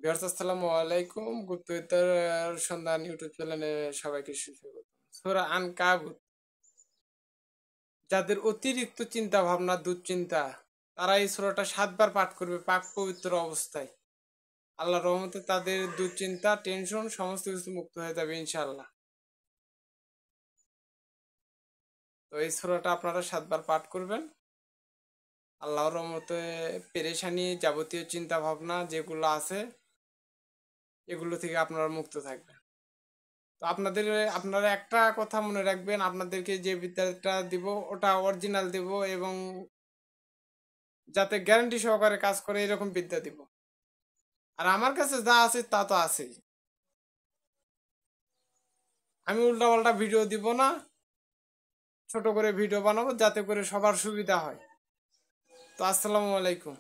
Viewers আসসালামু আলাইকুম। গুপ্তবিদ্যার সন্ধান ইউটিউব চ্যানেলে সবাইকে সুস্বাগত। সূরা আনকাবুত। যাদের অতিরিক্ত চিন্তা ভাবনা দুশ্চিন্তা তারা এই সূরাটা ৭ বার পাঠ করবে পাক পবিত্র অবস্থায়। আল্লাহর রহমতে তাদের দুশ্চিন্তা টেনশন সমস্ত কিছু মুক্ত হয়ে যাবে ইনশাআল্লাহ। তো এই সূরাটা আপনারা ৭ বার পাঠ করবেন। আল্লাহর রহমতে পেরেশানি যাবতীয় চিন্তা ভাবনা যেগুলো আছে এগুলো থেকে আপনারা মুক্ত থাকবেন। তো আপনারা একটা কথা মনে রাখবেন, আপনাদেরকে যে বিদ্যাটা দিব ওটা অরিজিনাল দিব এবং যাতে গ্যারান্টি সহকারে কাজ করে এরকম বিদ্যা দিব। আর আমার কাছে যা আছে তা তো আছেই। আমি উল্টাপাল্টা ভিডিও দিব না, ছোট করে ভিডিও বানাবো যাতে করে সবার সুবিধা হয়। তো আসসালামু আলাইকুম।